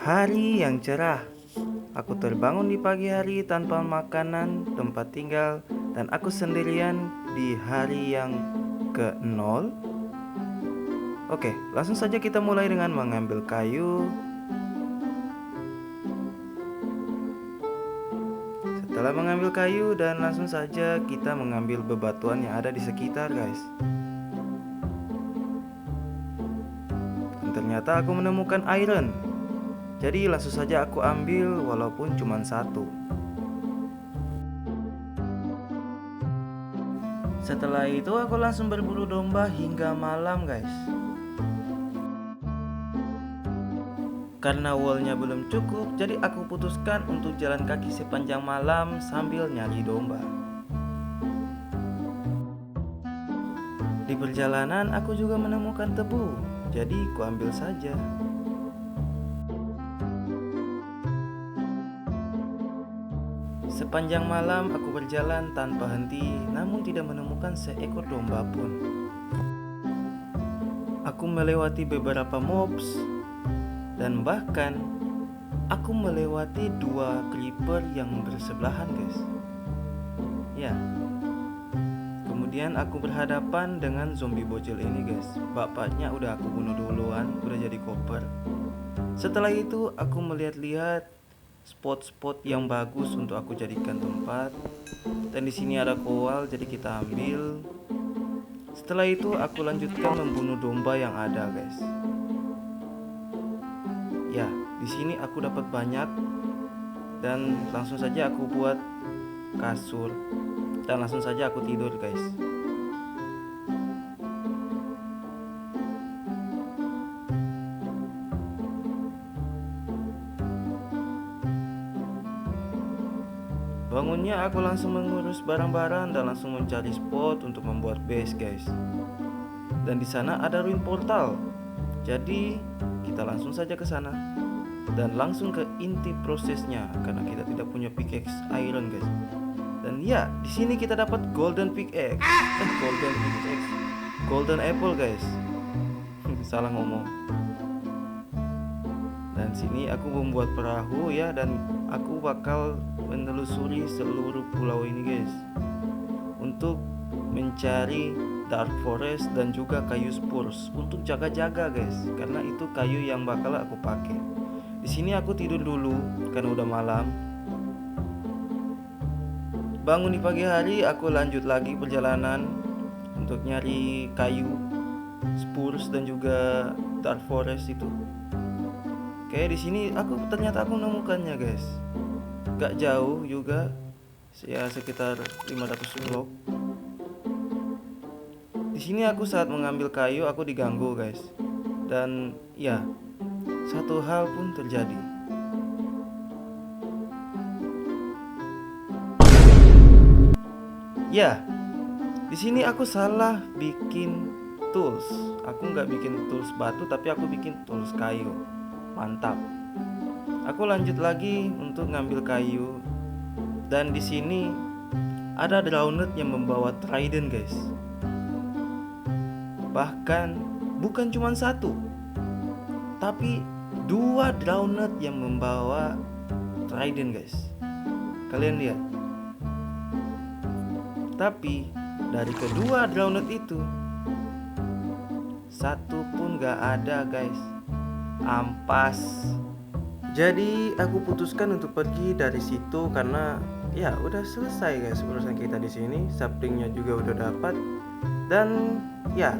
Hari yang cerah. Aku terbangun di pagi hari tanpa makanan, tempat tinggal, dan aku sendirian di hari yang ke-0. Oke, langsung saja kita mulai dengan mengambil kayu. Setelah mengambil kayu dan langsung saja kita mengambil bebatuan yang ada di sekitar, guys. Dan ternyata aku menemukan iron. Jadi langsung saja aku ambil walaupun cuma satu. Setelah itu aku langsung berburu domba hingga malam, guys. Karena woolnya belum cukup, jadi aku putuskan untuk jalan kaki sepanjang malam sambil nyari domba. Di perjalanan aku juga menemukan tebu, jadi ku ambil saja. Sepanjang malam aku berjalan tanpa henti, namun tidak menemukan seekor domba pun. Aku melewati beberapa mobs, dan bahkan aku melewati 2 creeper yang bersebelahan, guys. Ya. Kemudian aku berhadapan dengan zombie bocil ini, guys. Bapaknya udah aku bunuh duluan, udah jadi koper. Setelah itu aku melihat-lihat spot-spot yang bagus untuk aku jadikan tempat. Dan di sini ada koal, jadi kita ambil. Setelah itu aku lanjutkan membunuh domba yang ada, guys. Ya, di sini aku dapat banyak dan langsung saja aku buat kasur dan langsung saja aku tidur, guys. Bangunnya aku langsung mengurus barang-barang dan langsung mencari spot untuk membuat base, guys. Dan di sana ada ruin portal. Jadi kita langsung saja ke sana dan langsung ke inti prosesnya karena kita tidak punya pickaxe iron, guys. Dan ya, di sini kita dapat golden pickaxe. Golden apple, guys. Salah ngomong. Dan sini aku membuat perahu ya, dan aku bakal menelusuri seluruh pulau ini, guys, untuk mencari dark forest dan juga kayu spruce untuk jaga-jaga, guys, karena itu kayu yang bakal aku pakai. Di sini aku tidur dulu karena udah malam. Bangun di pagi hari, aku lanjut lagi perjalanan untuk nyari kayu spruce dan juga dark forest itu. Oke, di sini ternyata aku menemukannya, guys. Gak jauh juga, ya sekitar 500 blok. Di sini aku saat mengambil kayu aku diganggu, guys. Dan ya, satu hal pun terjadi. Ya, di sini aku salah bikin tools. Aku nggak bikin tools batu, tapi aku bikin tools kayu. Mantap. Aku lanjut lagi untuk ngambil kayu. Dan di sini ada Drowned yang membawa trident, guys. Bahkan bukan cuma satu, tapi 2 Drowned yang membawa trident, guys. Kalian lihat. Tapi dari kedua Drowned itu satu pun gak ada, guys. Ampas. Jadi aku putuskan untuk pergi dari situ karena ya udah selesai, guys, urusan kita di sini. Saplingnya juga udah dapat. Dan ya,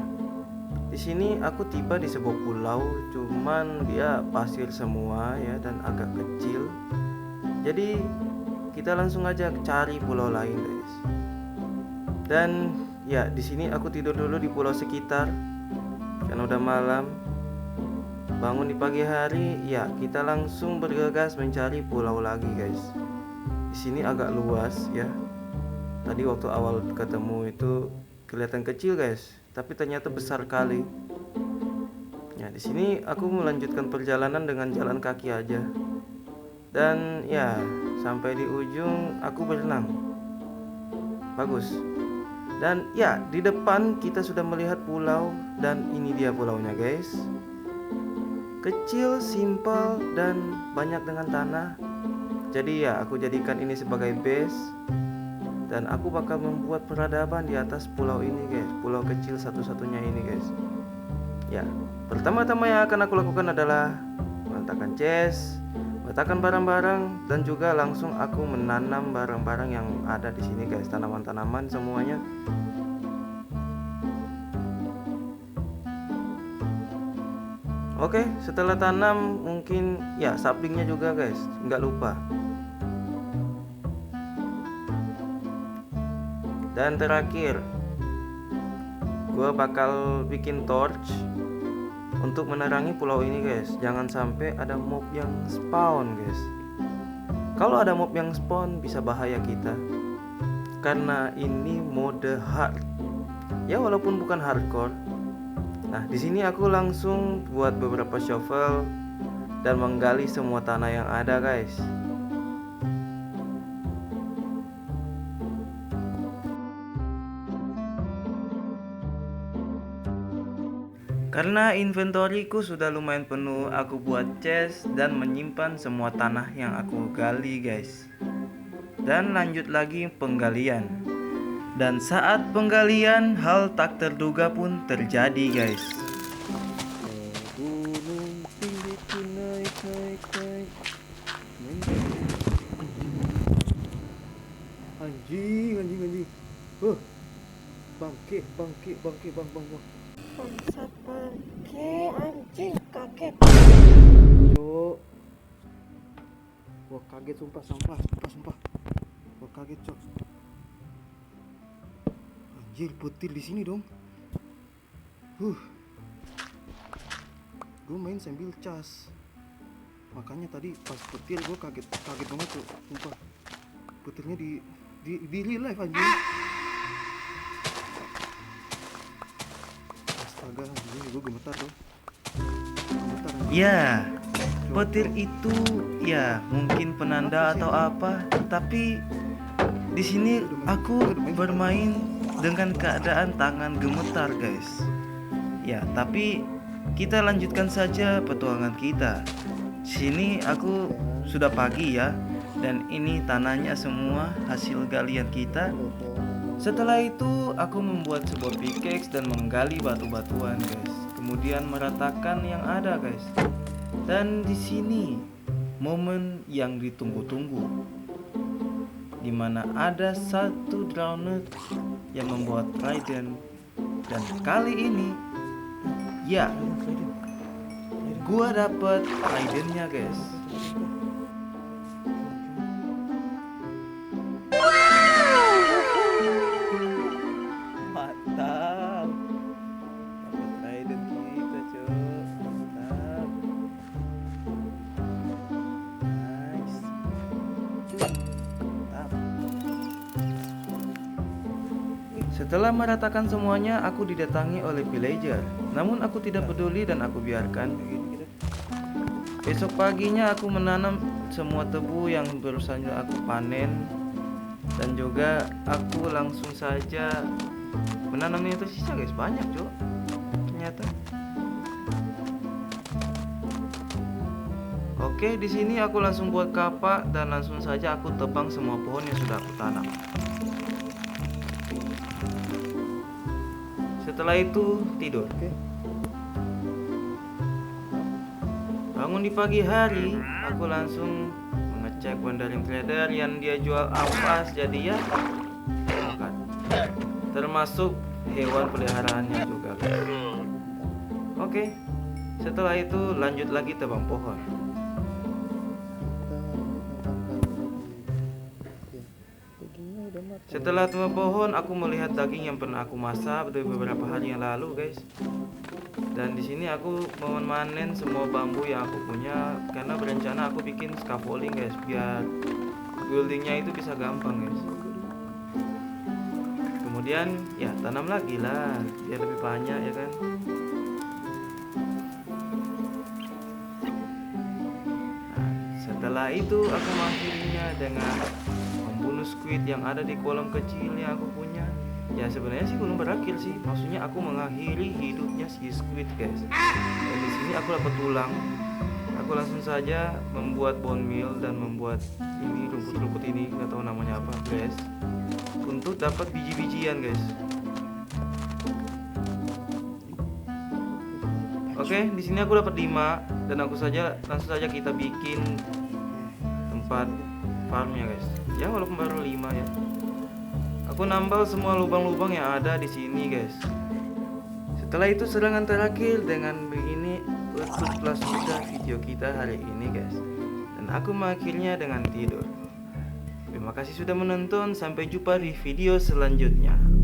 di sini aku tiba di sebuah pulau, cuman dia pasir semua ya dan agak kecil. Jadi kita langsung aja cari pulau lain, guys. Dan ya, di sini aku tidur dulu di pulau sekitar karena udah malam. Bangun di pagi hari, ya kita langsung bergegas mencari pulau lagi, guys. Di sini agak luas ya. Tadi waktu awal ketemu itu kelihatan kecil, guys, tapi ternyata besar kali. Ya, di sini aku melanjutkan perjalanan dengan jalan kaki aja. Dan ya, sampai di ujung aku berenang. Bagus. Dan ya, di depan kita sudah melihat pulau dan ini dia pulaunya, guys. kecil, simpel, dan banyak dengan tanah. Jadi ya aku jadikan ini sebagai base, dan aku bakal membuat peradaban di atas pulau ini guys, pulau kecil satu-satunya ini guys. Ya, pertama-tama yang akan aku lakukan adalah meletakkan chest, meletakkan barang-barang, dan juga langsung aku menanam barang-barang yang ada di sini guys, tanaman-tanaman semuanya. Oke, setelah tanam mungkin ya saplingnya juga guys, nggak lupa. Dan terakhir, gue bakal bikin torch untuk menerangi pulau ini guys. Jangan sampai ada mob yang spawn guys. Kalau ada mob yang spawn bisa bahaya kita, karena ini mode hard. Ya walaupun bukan hardcore. Nah, di sini aku langsung buat beberapa shovel dan menggali semua tanah yang ada, guys. Karena inventoriku sudah lumayan penuh, aku buat chest dan menyimpan semua tanah yang aku gali, guys. Dan lanjut lagi penggalian. Dan saat penggalian, hal tak terduga pun terjadi guys. Anjing. Bangke, bang. Bangsat bangke, anjing kaget. Cok. Wah kaget sumpah. Wah kaget cok. Anjir, petir di sini dong. Gue main sambil cas. Makanya tadi pas petir gue kaget banget tuh, sumpah. Petirnya di real life anjir. Astaga, anjir, gue gemetar tuh. Ya, petir itu ya mungkin penanda atau apa, tapi di sini aku bermain dengan keadaan tangan gemetar guys. Ya, tapi kita lanjutkan saja petualangan kita. Sini aku sudah pagi ya, dan ini tanahnya semua hasil galian kita. Setelah itu aku membuat sebuah pickaxe dan menggali batu-batuan guys. Kemudian meratakan yang ada guys. Dan di sini momen yang ditunggu-tunggu, dimana ada satu drowned yang membuat trident. Dan kali ini ya gua dapet tridentnya guys. Mantap, dapet trident kita cuy. Mantap, nice. Setelah meratakan semuanya, aku didatangi oleh villager. Namun aku tidak peduli dan aku biarkan. Besok paginya aku menanam semua tebu yang baru saja aku panen. Dan juga aku langsung saja menanamnya itu sisa guys, banyak cok. Ternyata. Oke, di sini aku langsung buat kapak dan langsung saja aku tebang semua pohon yang sudah aku tanam. Setelah itu tidur. Bangun di pagi hari, aku langsung mengecek wandering trader yang dia jual ampas, jadi ya makan. Termasuk hewan peliharaannya juga. Oke, setelah itu lanjut lagi tebang pohon. Setelah tebang pohon, aku melihat daging yang pernah aku masak dari beberapa hari yang lalu, guys. Dan di sini aku memanen semua bambu yang aku punya karena berencana aku bikin scaffolding, guys, biar buildingnya itu bisa gampang, guys. Kemudian ya tanam lagi lah, biar lebih banyak ya kan. Nah, setelah itu aku mengakhirinya dengan membunuh squid yang ada di kolam kecil yang aku punya. Ya sebenarnya sih belum berakhir sih, maksudnya aku mengakhiri hidupnya si squid guys. Dan di sini aku dapat tulang aku langsung saja membuat bone meal dan membuat ini rumput-rumput ini, nggak tahu namanya apa guys, untuk dapat biji-bijian guys. Oke, di sini aku dapat 5 dan langsung saja kita bikin tempat farmnya guys. Ya walaupun baru 5 ya. Aku nambal semua lubang-lubang yang ada di sini guys. Setelah itu serangan terakhir dengan begini tutuplah sudah video kita hari ini guys. Dan aku mengakhirinya dengan tidur. Terima kasih sudah menonton, sampai jumpa di video selanjutnya.